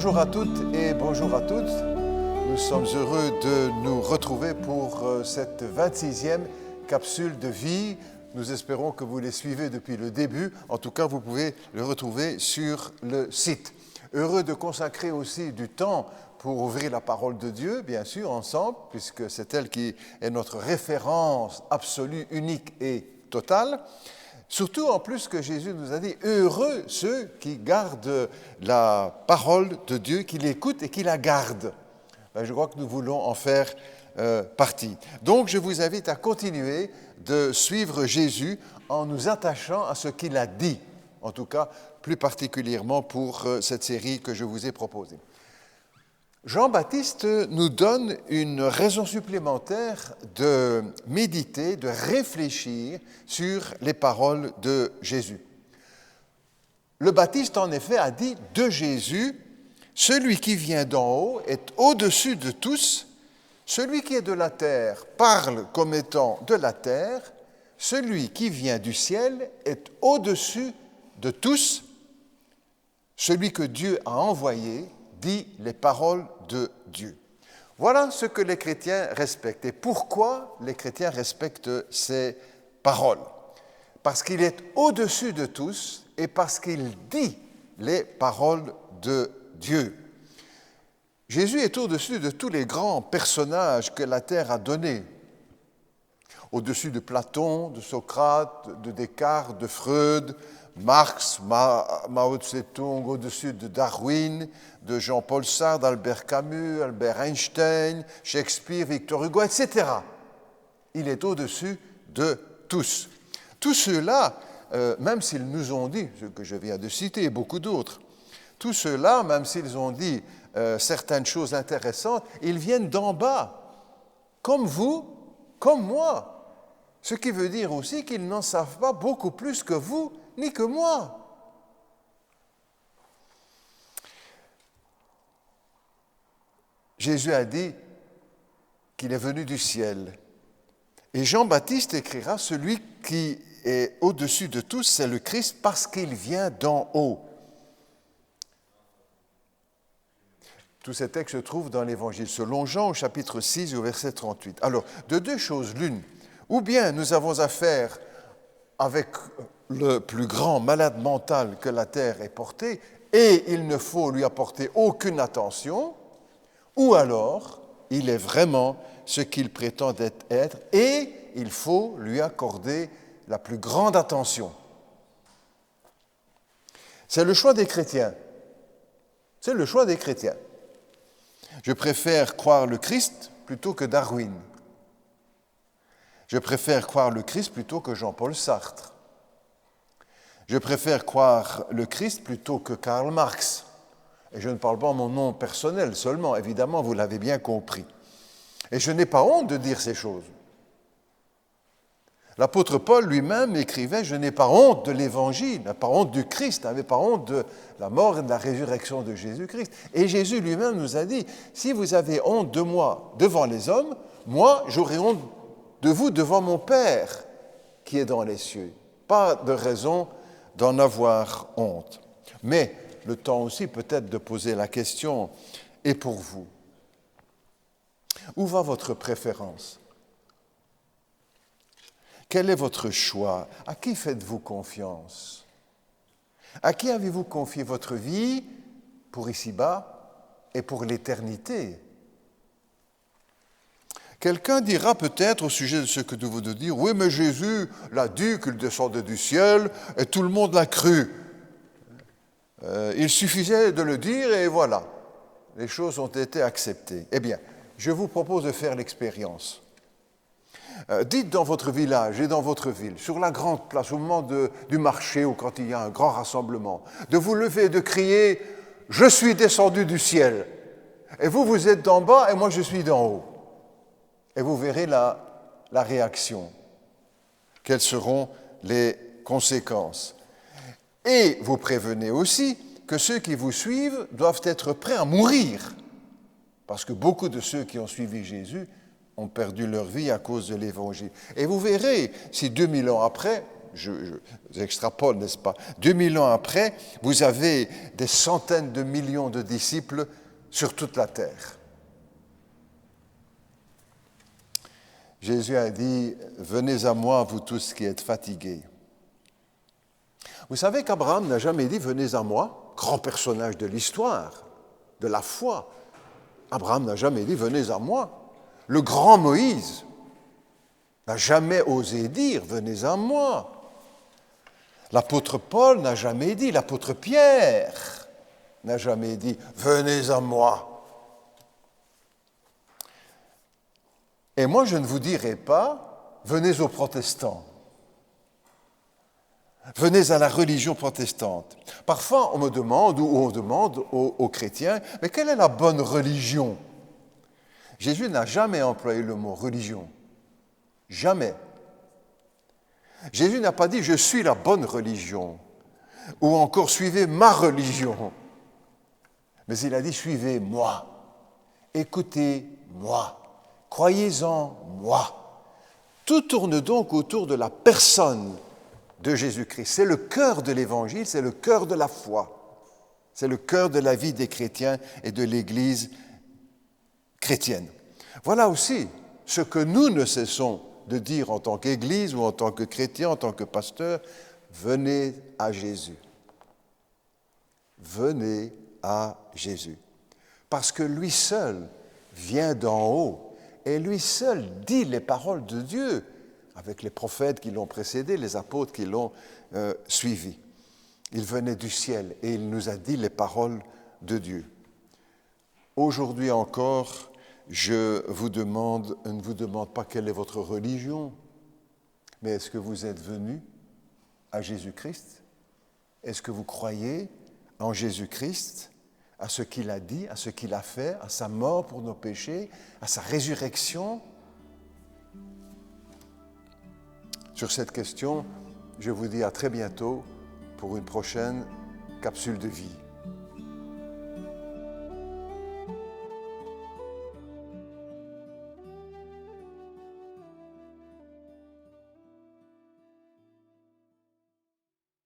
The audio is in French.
Bonjour à toutes et bonjour à tous. Nous sommes heureux de nous retrouver pour cette 26e capsule de vie. Nous espérons que vous les suivez depuis le début. En tout cas, vous pouvez le retrouver sur le site. Heureux de consacrer aussi du temps pour ouvrir la parole de Dieu, bien sûr, ensemble, puisque c'est elle qui est notre référence absolue, unique et totale. Surtout en plus que Jésus nous a dit « Heureux ceux qui gardent la parole de Dieu, qui l'écoutent et qui la gardent ». Je crois que nous voulons en faire partie. Donc je vous invite à continuer de suivre Jésus en nous attachant à ce qu'il a dit, en tout cas plus particulièrement pour cette série que je vous ai proposée. Jean-Baptiste nous donne une raison supplémentaire de méditer, de réfléchir sur les paroles de Jésus. Le Baptiste, en effet, a dit de Jésus, « Celui qui vient d'en haut est au-dessus de tous, celui qui est de la terre parle comme étant de la terre, celui qui vient du ciel est au-dessus de tous, celui que Dieu a envoyé dit les paroles de Dieu. » Voilà ce que les chrétiens respectent. Et pourquoi les chrétiens respectent ces paroles? Parce qu'il est au-dessus de tous et parce qu'il dit les paroles de Dieu. Jésus est au-dessus de tous les grands personnages que la terre a donnés. Au-dessus de Platon, de Socrate, de Descartes, de Freud, Marx, Mao Tse-tung, au-dessus de Darwin, de Jean-Paul Sartre, d'Albert Camus, Albert Einstein, Shakespeare, Victor Hugo, etc. Il est au-dessus de tous. Tous ceux-là, même s'ils nous ont dit, ce que je viens de citer, et beaucoup d'autres, tous ceux-là, même s'ils ont dit certaines choses intéressantes, ils viennent d'en bas, comme vous, comme moi. Ce qui veut dire aussi qu'ils n'en savent pas beaucoup plus que vous, ni que moi. Jésus a dit qu'il est venu du ciel. Et Jean-Baptiste écrira, celui qui est au-dessus de tous, c'est le Christ parce qu'il vient d'en haut. Tous ces textes se trouvent dans l'Évangile selon Jean au chapitre 6 au verset 38. Alors, de deux choses l'une, ou bien nous avons affaire avec le plus grand malade mental que la terre ait porté et il ne faut lui apporter aucune attention, ou alors il est vraiment ce qu'il prétend être et il faut lui accorder la plus grande attention. C'est le choix des chrétiens. C'est le choix des chrétiens. Je préfère croire le Christ plutôt que Darwin. Je préfère croire le Christ plutôt que Jean-Paul Sartre. Je préfère croire le Christ plutôt que Karl Marx. Et je ne parle pas en mon nom personnel seulement, évidemment, vous l'avez bien compris. Et je n'ai pas honte de dire ces choses. L'apôtre Paul lui-même écrivait « Je n'ai pas honte de l'Évangile, pas honte du Christ, n'avais pas honte de la mort et de la résurrection de Jésus-Christ. » Et Jésus lui-même nous a dit « Si vous avez honte de moi devant les hommes, moi j'aurai honte de vous devant mon Père qui est dans les cieux. » Pas de raison d'en avoir honte. Mais le temps aussi peut-être de poser la question « Et pour vous ? Où va votre préférence ? Quel est votre choix? À qui faites-vous confiance? À qui avez-vous confié votre vie pour ici-bas et pour l'éternité? Quelqu'un dira peut-être au sujet de ce que nous venons de dire, « Oui, mais Jésus l'a dit qu'il descendait du ciel et tout le monde l'a cru. Il suffisait de le dire et voilà, les choses ont été acceptées. » Eh bien, je vous propose de faire l'expérience. Dites dans votre village et dans votre ville, sur la grande place, au moment du marché ou quand il y a un grand rassemblement, de vous lever et de crier « Je suis descendu du ciel » et vous, vous êtes d'en bas et moi je suis d'en haut. Et vous verrez la réaction. Quelles seront les conséquences? Et vous prévenez aussi que ceux qui vous suivent doivent être prêts à mourir. Parce que beaucoup de ceux qui ont suivi Jésus ont perdu leur vie à cause de l'Évangile. Et vous verrez, si 2000 ans après, j'extrapole, n'est-ce pas? 2000 ans après, vous avez des centaines de millions de disciples sur toute la terre. Jésus a dit, « Venez à moi, vous tous qui êtes fatigués. » Vous savez qu'Abraham n'a jamais dit « Venez à moi », grand personnage de l'histoire, de la foi. Abraham n'a jamais dit « Venez à moi ». Le grand Moïse n'a jamais osé dire « Venez à moi ». L'apôtre Paul n'a jamais dit, l'apôtre Pierre n'a jamais dit « Venez à moi ». Et moi, je ne vous dirai pas, venez aux protestants. Venez à la religion protestante. Parfois, on me demande, ou on demande aux chrétiens, mais quelle est la bonne religion? Jésus n'a jamais employé le mot religion. Jamais. Jésus n'a pas dit, je suis la bonne religion, ou encore suivez ma religion. Mais il a dit, suivez-moi, écoutez-moi. Croyez-en moi. Tout tourne donc autour de la personne de Jésus-Christ. C'est le cœur de l'Évangile, c'est le cœur de la foi. C'est le cœur de la vie des chrétiens et de l'Église chrétienne. Voilà aussi ce que nous ne cessons de dire en tant qu'Église ou en tant que chrétien, en tant que pasteur. Venez à Jésus. Venez à Jésus. Parce que lui seul vient d'en haut. Et lui seul dit les paroles de Dieu, avec les prophètes qui l'ont précédé, les apôtres qui l'ont suivi. Il venait du ciel et il nous a dit les paroles de Dieu. Aujourd'hui encore, je ne vous demande pas quelle est votre religion, mais est-ce que vous êtes venu à Jésus-Christ? Est-ce que vous croyez en Jésus-Christ, à ce qu'il a dit, à ce qu'il a fait, à sa mort pour nos péchés, à sa résurrection? Sur cette question, je vous dis à très bientôt pour une prochaine capsule de vie.